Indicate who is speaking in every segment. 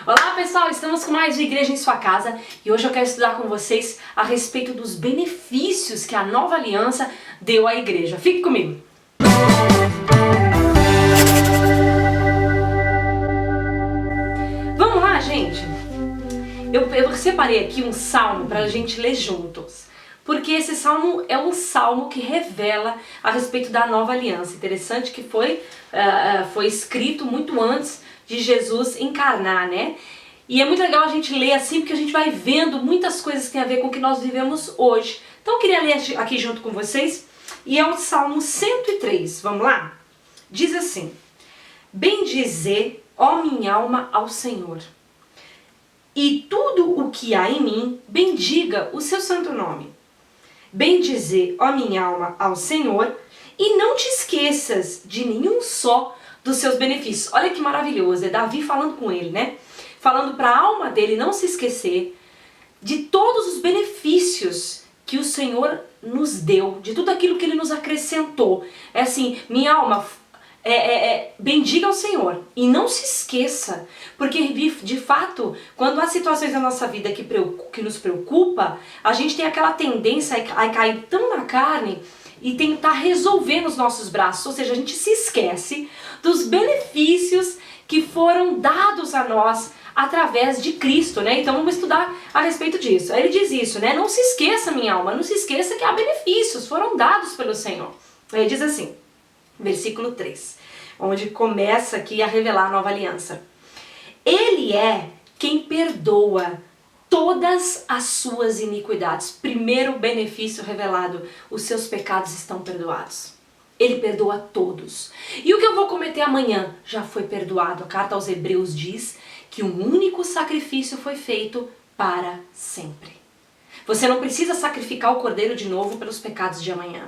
Speaker 1: Olá pessoal, estamos com mais de Igreja em Sua Casa e hoje eu quero estudar com vocês a respeito dos benefícios que a nova aliança deu à igreja. Fique comigo! Vamos lá, gente? Eu separei aqui um salmo para a gente ler juntos, porque esse salmo é um salmo que revela a respeito da nova aliança. Interessante que foi escrito muito antes de Jesus encarnar, né? E é muito legal a gente ler assim, porque a gente vai vendo muitas coisas que tem a ver com o que nós vivemos hoje. Então eu queria ler aqui junto com vocês, e é o Salmo 103, vamos lá? Diz assim: Bendizer, ó minha alma, ao Senhor, e tudo o que há em mim, bendiga o seu santo nome. Bendizer, ó minha alma, ao Senhor, e não te esqueças de nenhum só dos seus benefícios. Olha que maravilhoso, é Davi falando com ele, né? Falando para a alma dele não se esquecer de todos os benefícios que o Senhor nos deu, de tudo aquilo que Ele nos acrescentou. É assim, minha alma, bendiga ao Senhor e não se esqueça, porque de fato, quando há situações na nossa vida que nos preocupa, a gente tem aquela tendência a cair tão na carne e tentar resolver nos nossos braços, ou seja, a gente se esquece dos benefícios que foram dados a nós através de Cristo, né? Então vamos estudar a respeito disso. Aí ele diz isso, né? Não se esqueça, minha alma, não se esqueça que há benefícios, foram dados pelo Senhor. Aí ele diz assim, versículo 3, onde começa aqui a revelar a nova aliança. Ele é quem perdoa todas as suas iniquidades. Primeiro benefício revelado, os seus pecados estão perdoados. Ele perdoa todos. E o que eu vou cometer amanhã já foi perdoado. A carta aos Hebreus diz que um único sacrifício foi feito para sempre. Você não precisa sacrificar o cordeiro de novo pelos pecados de amanhã.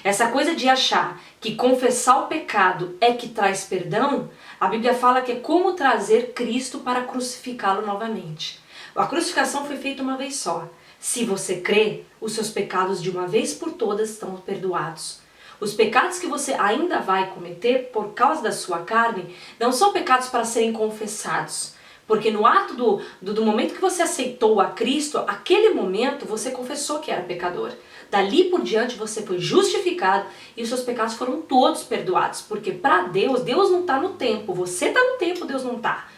Speaker 1: Essa coisa de achar que confessar o pecado é que traz perdão, a Bíblia fala que é como trazer Cristo para crucificá-lo novamente. A crucificação foi feita uma vez só. Se você crê, os seus pecados de uma vez por todas estão perdoados. Os pecados que você ainda vai cometer por causa da sua carne não são pecados para serem confessados. Porque no ato do momento que você aceitou a Cristo, aquele momento você confessou que era pecador. Dali por diante você foi justificado e os seus pecados foram todos perdoados. Porque para Deus, Deus não está no tempo. Você está no tempo, Deus não está.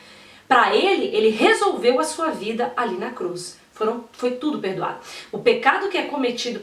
Speaker 1: Para Ele resolveu a sua vida ali na cruz. Foi tudo perdoado. O pecado que é cometido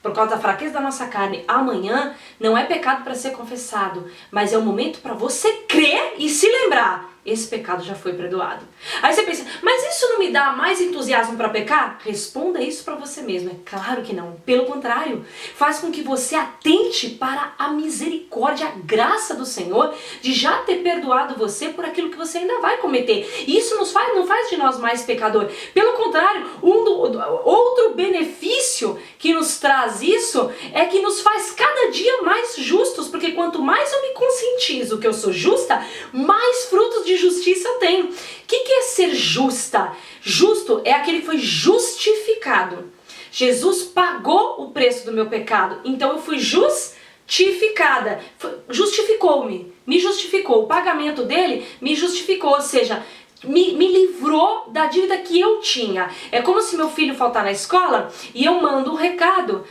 Speaker 1: por causa da fraqueza da nossa carne amanhã não é pecado para ser confessado, mas é o momento para você crer e se lembrar. Esse pecado já foi perdoado. Aí você pensa, mas isso não me dá mais entusiasmo para pecar? Responda isso para você mesmo. É claro que não. Pelo contrário, faz com que você atente para a misericórdia, a graça do Senhor de já ter perdoado você por aquilo que você ainda vai cometer. E isso não faz de nós mais pecador. Pelo contrário, outro benefício que nos traz isso é que nos faz cada dia mais justos, porque quanto mais eu me conscientizo que eu sou justa, mais frutos de justiça eu tenho. O que é ser justa? Justo é aquele que foi justificado. Jesus pagou o preço do meu pecado, então eu fui justificada. Justificou-me, me justificou. O pagamento dele me justificou, ou seja, me livrou da dívida que eu tinha. É como se meu filho faltar na escola e eu mando um recado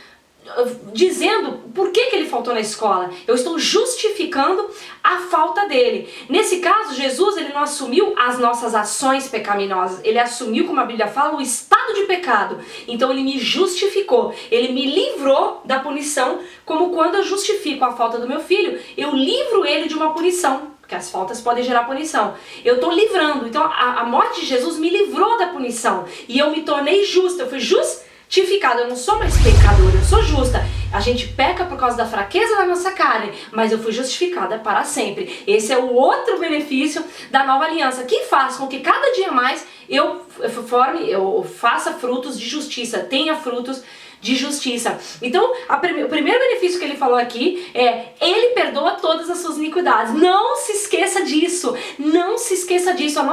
Speaker 1: dizendo por que ele faltou na escola. Eu estou justificando a falta dele. Nesse caso, Jesus ele não assumiu as nossas ações pecaminosas. Ele assumiu, como a Bíblia fala, o estado de pecado. Então ele me justificou. Ele me livrou da punição, como quando eu justifico a falta do meu filho, eu livro ele de uma punição. Porque as faltas podem gerar punição. Eu estou livrando. Então a morte de Jesus me livrou da punição. E eu me tornei justa. Eu fui justificada. Eu não sou mais pecadora, eu sou justa. A gente peca por causa da fraqueza da nossa carne, mas eu fui justificada para sempre. Esse é o outro benefício da nova aliança, que faz com que cada dia mais eu faça frutos de justiça, tenha frutos de justiça. Então, o primeiro benefício que ele falou aqui é, ele perdoa todas as suas iniquidades. Não se esqueça disso, não se esqueça disso. A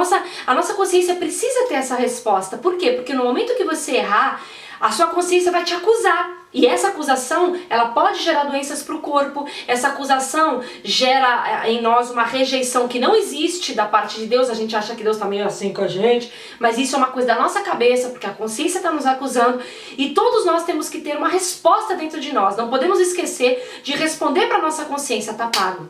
Speaker 1: nossa consciência precisa ter essa resposta. Por quê? Porque no momento que você errar, a sua consciência vai te acusar. E essa acusação, ela pode gerar doenças para o corpo. Essa acusação gera em nós uma rejeição que não existe da parte de Deus. A gente acha que Deus está meio assim com a gente, mas isso é uma coisa da nossa cabeça, porque a consciência está nos acusando. E todos nós temos que ter uma resposta dentro de nós. Não podemos esquecer de responder para a nossa consciência, tá pago.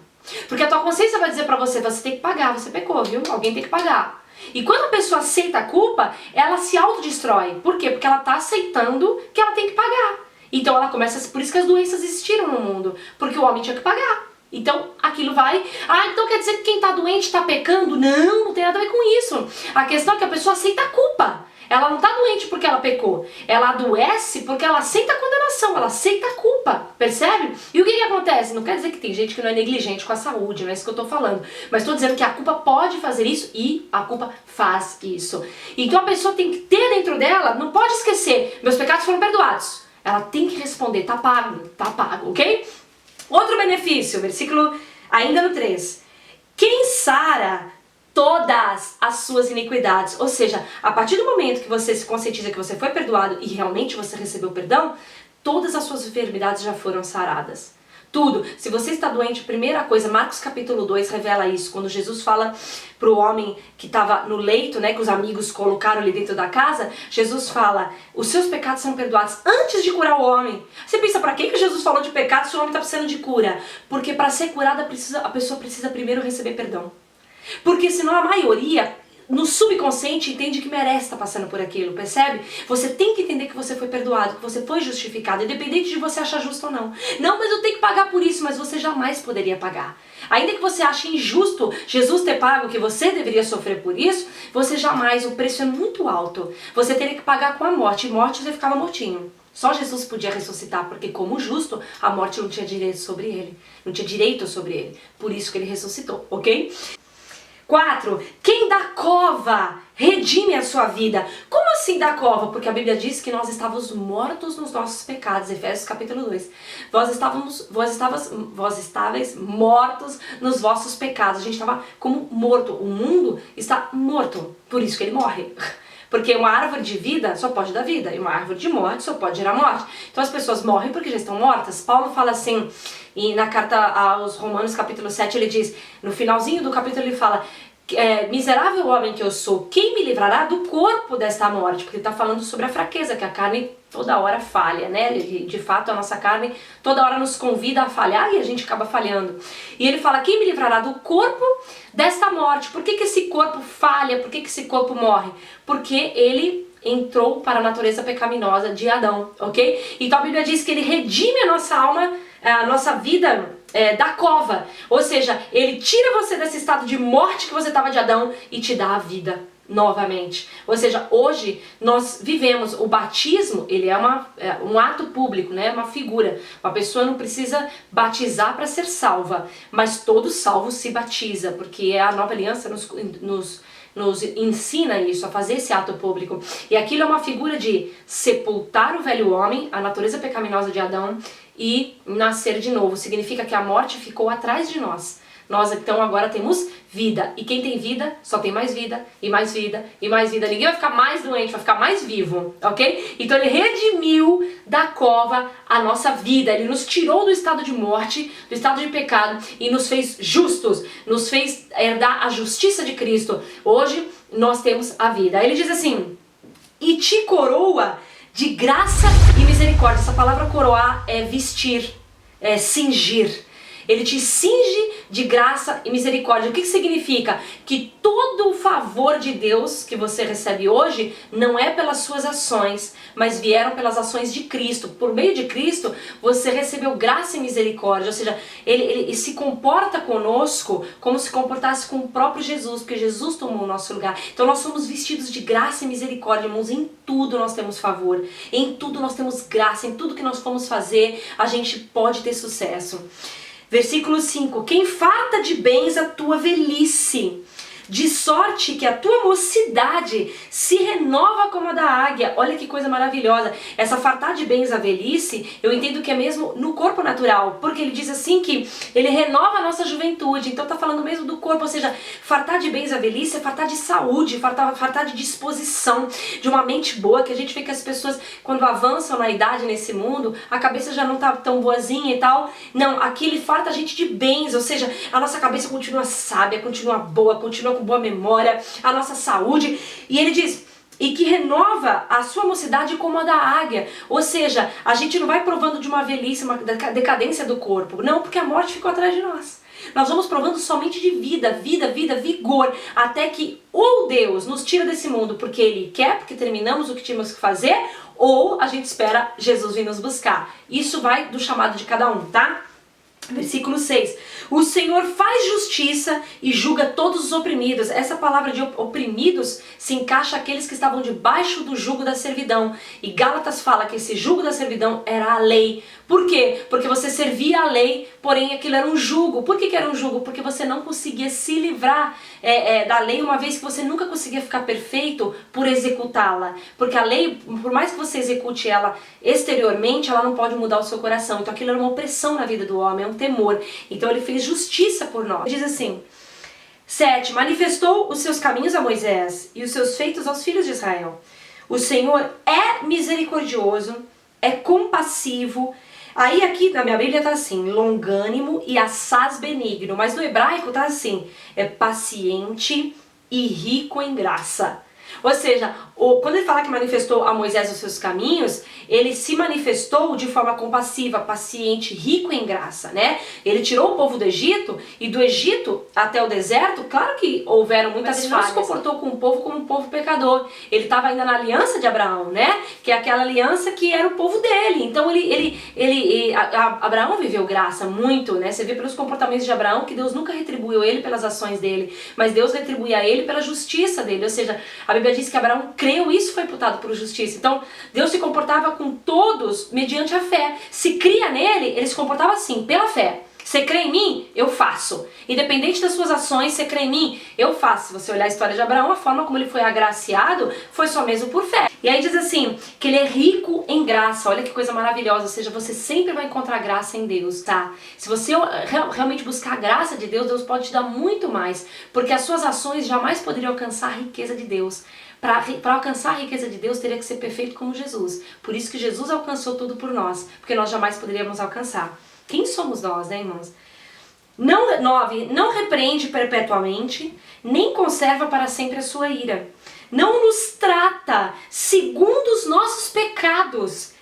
Speaker 1: Porque a tua consciência vai dizer para você, você tem que pagar, você pecou, viu? Alguém tem que pagar. E quando a pessoa aceita a culpa, ela se autodestrói. Por quê? Porque ela está aceitando que ela tem que pagar. Então ela começa, por isso que as doenças existiram no mundo, porque o homem tinha que pagar. Então aquilo vai, então quer dizer que quem está doente está pecando? Não, não tem nada a ver com isso. A questão é que a pessoa aceita a culpa. Ela não está doente porque ela pecou, ela adoece porque ela aceita a condenação, ela aceita a culpa, percebe? E o que acontece? Não quer dizer que tem gente que não é negligente com a saúde, não é isso que eu estou falando, mas estou dizendo que a culpa pode fazer isso e a culpa faz isso. Então a pessoa tem que ter dentro dela, não pode esquecer, meus pecados foram perdoados. Ela tem que responder, tá pago, ok? Outro benefício, versículo ainda no 3. Quem sara todas as suas iniquidades? Ou seja, a partir do momento que você se conscientiza que você foi perdoado e realmente você recebeu perdão, todas as suas enfermidades já foram saradas. Tudo. Se você está doente, primeira coisa, Marcos capítulo 2 revela isso, quando Jesus fala pro homem que estava no leito, né, que os amigos colocaram ali dentro da casa, Jesus fala, os seus pecados são perdoados antes de curar o homem. Você pensa, pra que Jesus falou de pecado se o homem está precisando de cura? Porque para ser curada a pessoa precisa primeiro receber perdão. Porque senão a maioria, no subconsciente, entende que merece estar passando por aquilo, percebe? Você tem que entender que você foi perdoado, que você foi justificado, independente de você achar justo ou não. Não, mas eu tenho que pagar por isso, mas você jamais poderia pagar. Ainda que você ache injusto Jesus ter pago, que você deveria sofrer por isso, você jamais, o preço é muito alto. Você teria que pagar com a morte, e morte você ficava mortinho. Só Jesus podia ressuscitar, porque como justo, a morte não tinha direito sobre ele. Não tinha direito sobre ele. Por isso que ele ressuscitou, ok? 4. Quem da cova redime a sua vida. Como assim da cova? Porque a Bíblia diz que nós estávamos mortos nos nossos pecados. Efésios capítulo 2. Vós estáveis mortos nos vossos pecados. A gente estava como morto. O mundo está morto. Por isso que ele morre. Porque uma árvore de vida só pode dar vida, e uma árvore de morte só pode gerar morte. Então as pessoas morrem porque já estão mortas. Paulo fala assim, e na carta aos Romanos capítulo 7 ele diz, no finalzinho do capítulo ele fala, miserável homem que eu sou, quem me livrará do corpo desta morte? Porque ele está falando sobre a fraqueza, que a carne toda hora falha, né? De fato a nossa carne toda hora nos convida a falhar e a gente acaba falhando. E ele fala, quem me livrará do corpo desta morte? Por que esse corpo falha? Por que esse corpo morre? Porque ele entrou para a natureza pecaminosa de Adão, ok? Então a Bíblia diz que ele redime a nossa alma, a nossa vida da cova. Ou seja, ele tira você desse estado de morte que você estava de Adão e te dá a vida novamente. Ou seja, hoje nós vivemos o batismo, ele é um ato público, né? Uma figura. Uma pessoa não precisa batizar para ser salva, mas todo salvo se batiza, porque a nova aliança nos ensina isso, a fazer esse ato público. E aquilo é uma figura de sepultar o velho homem, a natureza pecaminosa de Adão, e nascer de novo. Significa que a morte ficou atrás de nós. Nós então agora temos vida. E quem tem vida, só tem mais vida, e mais vida, e mais vida. Ninguém vai ficar mais doente, vai ficar mais vivo, ok? Então ele redimiu da cova a nossa vida. Ele nos tirou do estado de morte, do estado de pecado, e nos fez justos, nos fez herdar a justiça de Cristo. Hoje nós temos a vida. Aí ele diz assim, e te coroa de graça e misericórdia. Essa palavra coroar é vestir, é cingir. Ele te cinge de graça e misericórdia. O que significa? Que todo o favor de Deus que você recebe hoje não é pelas suas ações, mas vieram pelas ações de Cristo. Por meio de Cristo, você recebeu graça e misericórdia. Ou seja, ele se comporta conosco como se comportasse com o próprio Jesus, porque Jesus tomou o nosso lugar. Então nós somos vestidos de graça e misericórdia, irmãos. Em tudo nós temos favor, em tudo nós temos graça, em tudo que nós formos fazer, a gente pode ter sucesso. Versículo 5, quem farta de bens a tua velhice, de sorte que a tua mocidade se renova como a da águia. Olha que coisa maravilhosa. Essa fartar de bens à velhice, eu entendo que é mesmo no corpo natural, porque ele diz assim que ele renova a nossa juventude, então tá falando mesmo do corpo, ou seja, fartar de bens à velhice é fartar de saúde, fartar de disposição, de uma mente boa, que a gente vê que as pessoas, quando avançam na idade nesse mundo, a cabeça já não tá tão boazinha e tal. Não, aqui ele farta a gente de bens, ou seja, a nossa cabeça continua sábia, continua boa, continua com boa memória, a nossa saúde. E ele diz, e que renova a sua mocidade como a da águia. Ou seja, a gente não vai provando de uma velhice, uma decadência do corpo. Não, porque a morte ficou atrás de nós. Nós vamos provando somente de vida, vigor, até que ou Deus nos tira desse mundo porque Ele quer, porque terminamos o que tínhamos que fazer, ou a gente espera Jesus vir nos buscar. Isso vai do chamado de cada um, tá? Versículo 6. O Senhor faz justiça e julga todos os oprimidos. Essa palavra de oprimidos se encaixa aqueles que estavam debaixo do jugo da servidão. E Gálatas fala que esse jugo da servidão era a lei. Por quê? Porque você servia a lei, porém aquilo era um jugo. Por que era um jugo? Porque você não conseguia se livrar da lei, uma vez que você nunca conseguia ficar perfeito por executá-la. Porque a lei, por mais que você execute ela exteriormente, ela não pode mudar o seu coração. Então aquilo era uma opressão na vida do homem, é um temor. Então ele fez justiça por nós. Diz assim, 7. Manifestou os seus caminhos a Moisés e os seus feitos aos filhos de Israel. O Senhor é misericordioso, é compassivo. Aí aqui na minha Bíblia tá assim, longânimo e assaz benigno, mas no hebraico tá assim, é paciente e rico em graça. Ou seja, quando ele fala que manifestou a Moisés os seus caminhos, ele se manifestou de forma compassiva, paciente, rico em graça, né? Ele tirou o povo do Egito, e do Egito até o deserto, claro que houveram muitas falhas. Ele não se comportou com o povo como um povo pecador. Ele estava ainda na aliança de Abraão, né? Que é aquela aliança que era o povo dele. Então Abraão viveu graça muito, né? Você vê pelos comportamentos de Abraão que Deus nunca retribuiu ele pelas ações dele, mas Deus retribuía ele pela justiça dele. Ou seja, a Bíblia diz que Abraão creu, isso foi imputado por justiça. Então, Deus se comportava com todos mediante a fé. Se cria nele, ele se comportava assim, pela fé. Você crê em mim? Eu faço. Independente das suas ações, você crê em mim? Eu faço. Se você olhar a história de Abraão, a forma como ele foi agraciado foi só mesmo por fé. E aí diz assim, que ele é rico em graça. Olha que coisa maravilhosa. Ou seja, você sempre vai encontrar graça em Deus, tá? Se você realmente buscar a graça de Deus, Deus pode te dar muito mais. Porque as suas ações jamais poderiam alcançar a riqueza de Deus. Para alcançar a riqueza de Deus, teria que ser perfeito como Jesus. Por isso que Jesus alcançou tudo por nós. Porque nós jamais poderíamos alcançar. Quem somos nós, né, irmãos? 9. Não repreende perpetuamente, nem conserva para sempre a sua ira. Não nos trata segundo os nossos pecados,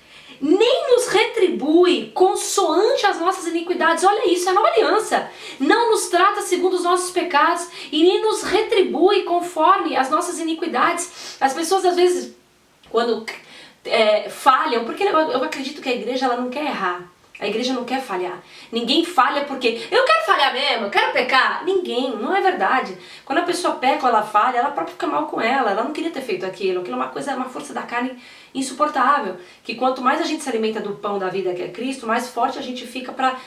Speaker 1: nem nos retribui consoante as nossas iniquidades. Olha isso, é a nova aliança. Não nos trata segundo os nossos pecados e nem nos retribui conforme as nossas iniquidades. As pessoas às vezes, quando falham, porque eu acredito que a igreja ela não quer errar. A igreja não quer falhar. Ninguém falha porque eu quero falhar mesmo, eu quero pecar. Ninguém, não é verdade. Quando a pessoa peca ou ela falha, ela própria fica mal com ela. Ela não queria ter feito aquilo. Aquilo é uma coisa, uma força da carne insuportável. Que quanto mais a gente se alimenta do pão da vida que é Cristo, mais forte a gente fica para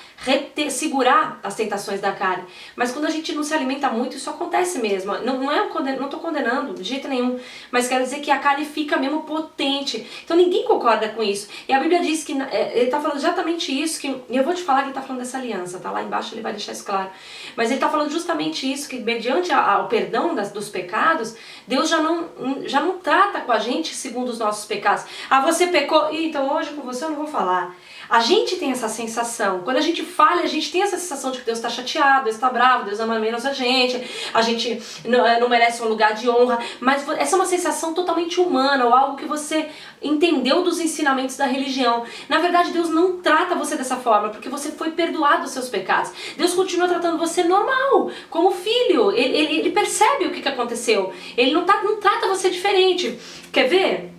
Speaker 1: segurar as tentações da carne. Mas quando a gente não se alimenta muito, isso acontece mesmo. Não estou condenando de jeito nenhum. Mas quero dizer que a carne fica mesmo potente. Então ninguém concorda com isso. E a Bíblia diz que ele está falando exatamente isso, e eu vou te falar que ele está falando dessa aliança, tá? Lá embaixo ele vai deixar isso claro. Mas ele está falando justamente isso, que mediante ao perdão dos pecados, Deus já não trata com a gente segundo os nossos pecados. Ah, você pecou, então hoje com você eu não vou falar. A gente tem essa sensação, quando a gente falha, a gente tem essa sensação de que Deus está chateado, Deus está bravo, Deus ama menos a gente não merece um lugar de honra, mas essa é uma sensação totalmente humana, ou algo que você entendeu dos ensinamentos da religião. Na verdade, Deus não trata você dessa forma, porque você foi perdoado dos seus pecados. Deus continua tratando você normal, como filho, ele percebe o que aconteceu, ele não trata você diferente. Quer ver?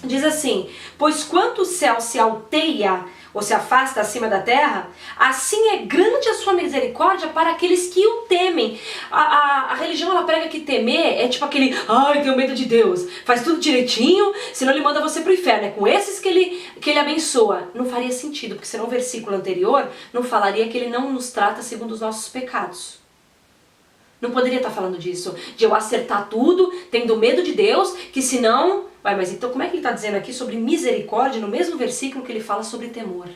Speaker 1: Diz assim, pois quanto o céu se alteia ou se afasta acima da terra, assim é grande a sua misericórdia para aqueles que o temem. A religião ela prega que temer é tipo aquele, ai, tenho medo de Deus, faz tudo direitinho, senão ele manda você pro inferno. É com esses que ele abençoa. Não faria sentido, porque senão o versículo anterior não falaria que ele não nos trata segundo os nossos pecados. Não poderia estar falando disso, de eu acertar tudo, tendo medo de Deus, que senão... Mas então como é que ele está dizendo aqui sobre misericórdia, no mesmo versículo que ele fala sobre temor?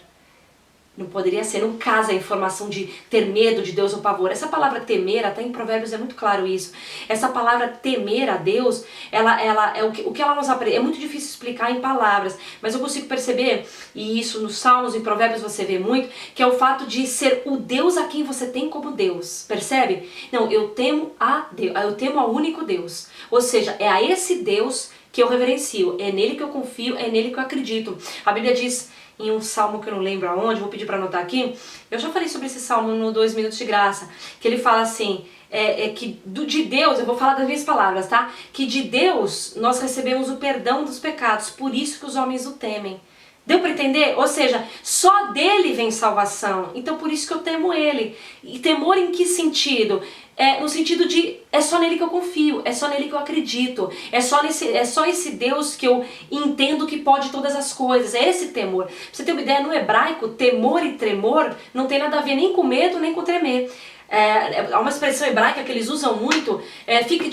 Speaker 1: Não poderia ser, não casa a informação de ter medo de Deus ou pavor. Essa palavra temer, até em Provérbios é muito claro isso. Essa palavra temer a Deus, ela é o que ela nos aprende. É muito difícil explicar em palavras, mas eu consigo perceber, e isso nos Salmos e Provérbios você vê muito, que é o fato de ser o Deus a quem você tem como Deus. Percebe? Não, eu temo a Deus, eu temo ao único Deus. Ou seja, é a esse Deus que eu reverencio, é nele que eu confio, é nele que eu acredito. A Bíblia diz em um salmo que eu não lembro aonde, vou pedir para anotar aqui, eu já falei sobre esse salmo no 2 Minutos de Graça, que ele fala assim, de Deus, eu vou falar das minhas palavras, tá? Que de Deus nós recebemos o perdão dos pecados, por isso que os homens o temem. Deu para entender? Ou seja, só dele vem salvação, então por isso que eu temo ele. E temor em que sentido? No sentido de, é só nele que eu confio, é só nele que eu acredito, é só esse Deus que eu entendo que pode todas as coisas, é esse temor. Pra você ter uma ideia, no hebraico, temor e tremor não tem nada a ver nem com medo, nem com tremer. Há uma expressão hebraica que eles usam muito, fique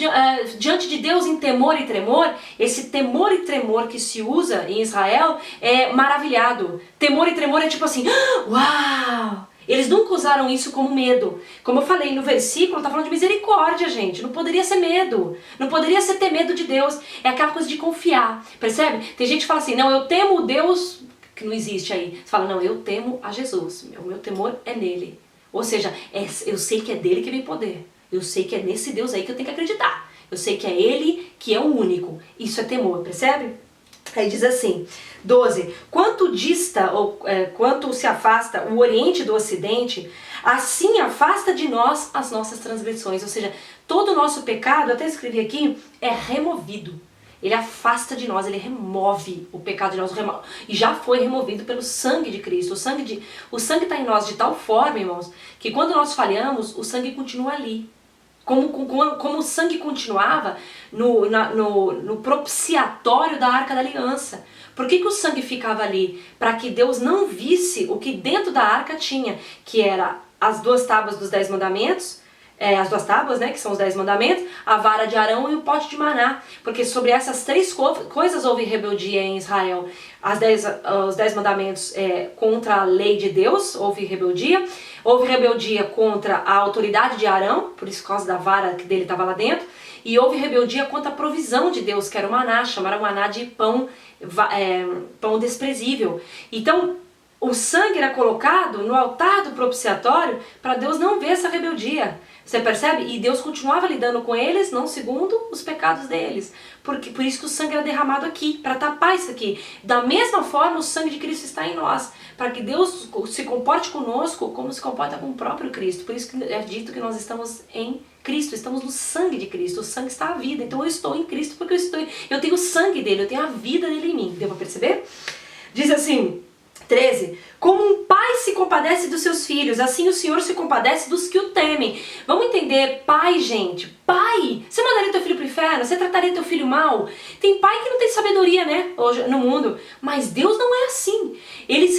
Speaker 1: diante de Deus em temor e tremor. Esse temor e tremor que se usa em Israel é maravilhado. Temor e tremor é tipo assim, uau! Eles nunca usaram isso como medo. Como eu falei no versículo, está falando de misericórdia, gente. Não poderia ser medo. Não poderia ser ter medo de Deus. É aquela coisa de confiar. Percebe? Tem gente que fala assim, não, eu temo o Deus que não existe aí. Você fala, não, eu temo a Jesus. O meu temor é nele. Ou seja, eu sei que é dele que vem poder. Eu sei que é nesse Deus aí que eu tenho que acreditar. Eu sei que é ele que é o único. Isso é temor, percebe? Aí diz assim, 12, quanto dista, ou quanto se afasta o Oriente do Ocidente, assim afasta de nós as nossas transgressões. Ou seja, todo o nosso pecado, até escrevi aqui, é removido. Ele afasta de nós, ele remove o pecado de nós, e já foi removido pelo sangue de Cristo. O sangue está em nós de tal forma, irmãos, que quando nós falhamos, o sangue continua ali. Como o sangue continuava no propiciatório da Arca da Aliança. Por que o sangue ficava ali? Para que Deus não visse o que dentro da arca tinha, que era as 2 tábuas dos 10 mandamentos, as 2 tábuas, né, que são os 10 mandamentos, a vara de Arão e o pote de maná. Porque sobre essas 3 coisas houve rebeldia em Israel. Os 10 mandamentos contra a lei de Deus, houve rebeldia. Houve rebeldia contra a autoridade de Arão, por isso, por causa da vara que dele estava lá dentro. E houve rebeldia contra a provisão de Deus, que era o maná, chamaram o maná de pão desprezível. Então, o sangue era colocado no altar do propiciatório para Deus não ver essa rebeldia. Você percebe? E Deus continuava lidando com eles, não segundo os pecados deles. Por isso que o sangue era derramado aqui, para tapar isso aqui. Da mesma forma, o sangue de Cristo está em nós, para que Deus se comporte conosco como se comporta com o próprio Cristo. Por isso que é dito que nós estamos em Cristo, estamos no sangue de Cristo. O sangue está a vida, então eu estou em Cristo porque eu tenho o sangue dele, eu tenho a vida dele em mim. Deu para perceber? Diz assim, 13, como um pai se compadece dos seus filhos, assim o Senhor se compadece dos que o temem. Vamos entender, pai, gente, pai, você mandaria teu filho pro inferno? Você trataria teu filho mal? Tem pai que não tem sabedoria, né, hoje no mundo, mas Deus não é assim.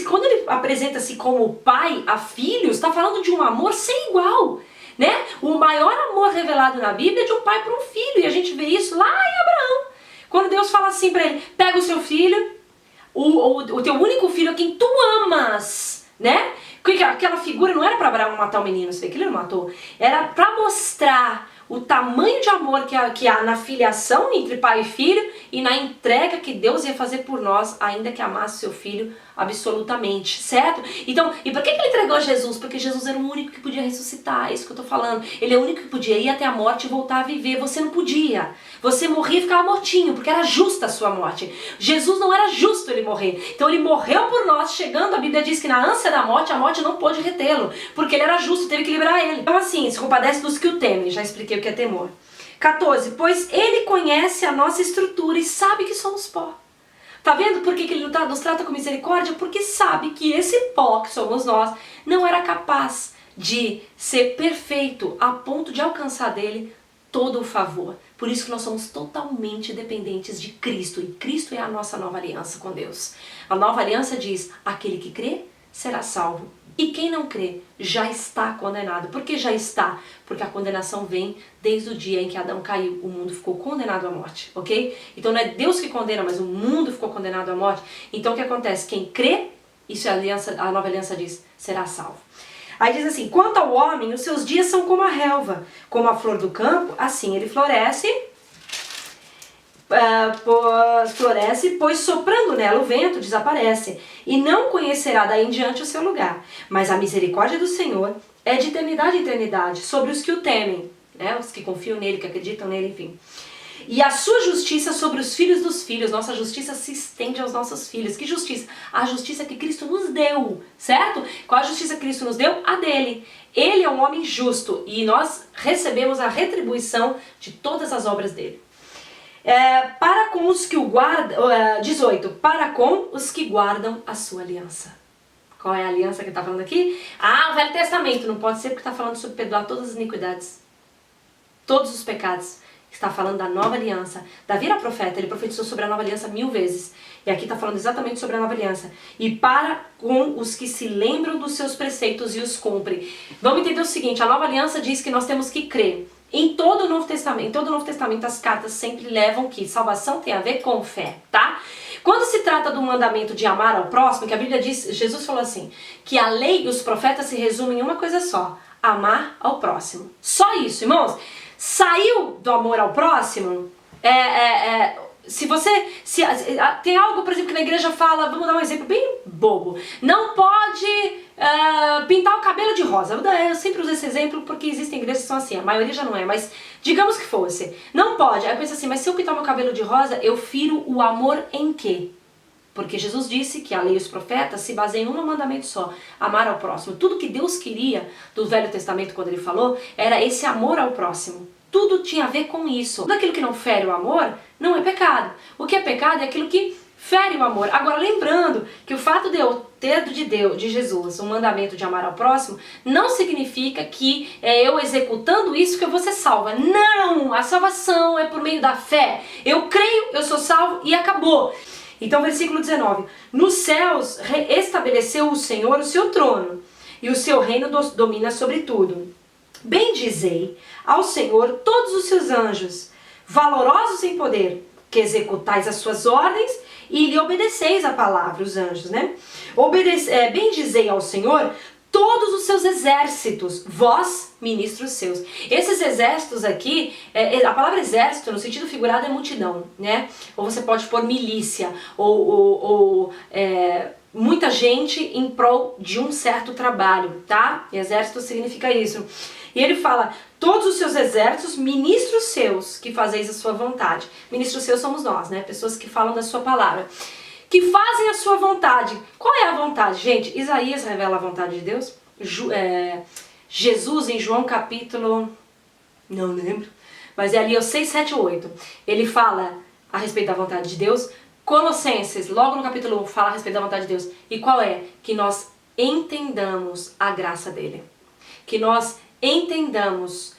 Speaker 1: Quando ele apresenta-se como pai a filhos, está falando de um amor sem igual, né? O maior amor revelado na Bíblia é de um pai para um filho, e a gente vê isso lá em Abraão. Quando Deus fala assim para ele, pega o seu filho, o teu único filho a quem tu amas, né? Aquela figura não era para Abraão matar o menino, você vê que ele não matou. Era para mostrar o tamanho de amor que há na filiação entre pai e filho e na entrega que Deus ia fazer por nós, ainda que amasse seu filho absolutamente, certo? Então, e por que ele entregou Jesus? Porque Jesus era o único que podia ressuscitar, é isso que eu tô falando. Ele é o único que podia ir até a morte e voltar a viver. Você não podia. Você morria e ficava mortinho, porque era justa a sua morte. Jesus não era justo ele morrer. Então ele morreu por nós, chegando, a Bíblia diz que na ânsia da morte, a morte não pôde retê-lo, porque ele era justo, teve que liberar ele. Então assim, se compadece dos que o temem, já expliquei o que é temor. 14, pois ele conhece a nossa estrutura e sabe que somos pó. Tá vendo por que ele nos trata com misericórdia? Porque sabe que esse pó que somos nós não era capaz de ser perfeito a ponto de alcançar dele todo o favor. Por isso que nós somos totalmente dependentes de Cristo. E Cristo é a nossa nova aliança com Deus. A nova aliança diz, aquele que crê será salvo E quem não crê já está condenado. Por que já está? Porque a condenação vem desde o dia em que Adão caiu. O mundo ficou condenado à morte, ok? Então não é Deus que condena, mas o mundo ficou condenado à morte. Então o que acontece? Quem crê, isso a nova aliança diz, será salvo. Aí diz assim, quanto ao homem, os seus dias são como a relva, como a flor do campo, assim ele floresce, pois soprando nela o vento desaparece, e não conhecerá daí em diante o seu lugar. Mas a misericórdia do Senhor é de eternidade em eternidade, sobre os que o temem, né? Os que confiam nele, que acreditam nele, enfim. E a sua justiça sobre os filhos dos filhos. Nossa justiça se estende aos nossos filhos. Que justiça? A justiça que Cristo nos deu, certo? Qual a justiça que Cristo nos deu? A dele. Ele é um homem justo e nós recebemos a retribuição de todas as obras dele. Para com os que o guardam, 18, para com os que guardam a sua aliança. Qual é a aliança que está falando aqui? O Velho Testamento, não pode ser porque está falando sobre perdoar todas as iniquidades, todos os pecados. Está falando da nova aliança. Davi era profeta, ele profetizou sobre a nova aliança 1000 vezes. E aqui está falando exatamente sobre a nova aliança. E para com os que se lembram dos seus preceitos e os cumprem. Vamos entender o seguinte, a nova aliança diz que nós temos que crer. Em todo o Novo Testamento, as cartas sempre levam que salvação tem a ver com fé, tá? Quando se trata do mandamento de amar ao próximo, que a Bíblia diz, Jesus falou assim, que a lei e os profetas se resumem em uma coisa só, amar ao próximo. Só isso, irmãos. Saiu do amor ao próximo, tem algo, por exemplo, que na igreja fala, vamos dar um exemplo bem bobo, não pode pintar o cabelo de rosa. Eu sempre uso esse exemplo porque existem igrejas que são assim, a maioria já não é, mas digamos que fosse, não pode. Aí eu penso assim, mas se eu pintar meu cabelo de rosa, eu firo o amor em quê? Porque Jesus disse que a lei e os profetas se baseiam em um mandamento só, amar ao próximo. Tudo que Deus queria do Velho Testamento, quando ele falou, era esse amor ao próximo. Tudo tinha a ver com isso. Tudo aquilo que não fere o amor não é pecado. O que é pecado é aquilo que fere o amor. Agora, lembrando que o fato de eu ter de Jesus um mandamento de amar ao próximo, não significa que eu executando isso que eu vou ser salva. Não! A salvação é por meio da fé. Eu creio, eu sou salvo e acabou. Então, versículo 19. Nos céus estabeleceu o Senhor o seu trono, e o seu reino domina sobre tudo. Bendizei ao Senhor todos os seus anjos, valorosos em poder, que executais as suas ordens e lhe obedeceis a palavra, os anjos, né? Bendizei ao Senhor todos os seus exércitos, vós, ministros seus. Esses exércitos aqui, a palavra exército, no sentido figurado, é multidão, né? Ou você pode pôr milícia, ou muita gente em prol de um certo trabalho, tá? Exército significa isso. E ele fala, todos os seus exércitos, ministros seus, que fazeis a sua vontade. Ministros seus somos nós, né? Pessoas que falam da sua palavra. Que fazem a sua vontade. Qual é a vontade? Gente, Isaías revela a vontade de Deus. Jesus em João capítulo, não lembro, mas é ali o 6, 7, 8. Ele fala a respeito da vontade de Deus. Colossenses, logo no capítulo 1, fala a respeito da vontade de Deus. E qual é? Que nós entendamos a graça dele. Que nós entendamos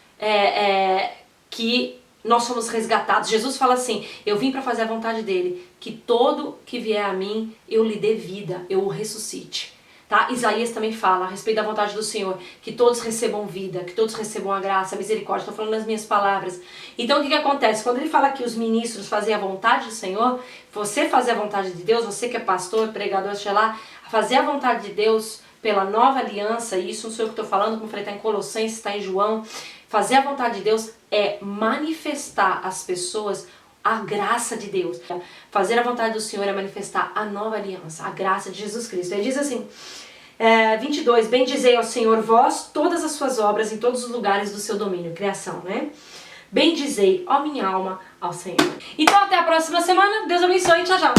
Speaker 1: que nós somos resgatados. Jesus fala assim, eu vim para fazer a vontade dele, que todo que vier a mim, eu lhe dê vida, eu o ressuscite. Tá? Isaías também fala a respeito da vontade do Senhor, que todos recebam vida, que todos recebam a graça, a misericórdia. Estou falando nas minhas palavras. Então o que acontece? Quando ele fala que os ministros fazem a vontade do Senhor, você fazer a vontade de Deus, você que é pastor, pregador, sei lá, fazer a vontade de Deus pela nova aliança, e isso não sou eu que estou falando, como eu falei, está em Colossenses, está em João. Fazer a vontade de Deus é manifestar às pessoas a graça de Deus. Fazer a vontade do Senhor é manifestar a nova aliança, a graça de Jesus Cristo. Ele diz assim, 22, bendizei ao Senhor vós todas as suas obras em todos os lugares do seu domínio, criação, né? Bendizei, ó minha alma, ao Senhor. Então até a próxima semana, Deus abençoe, tchau, tchau.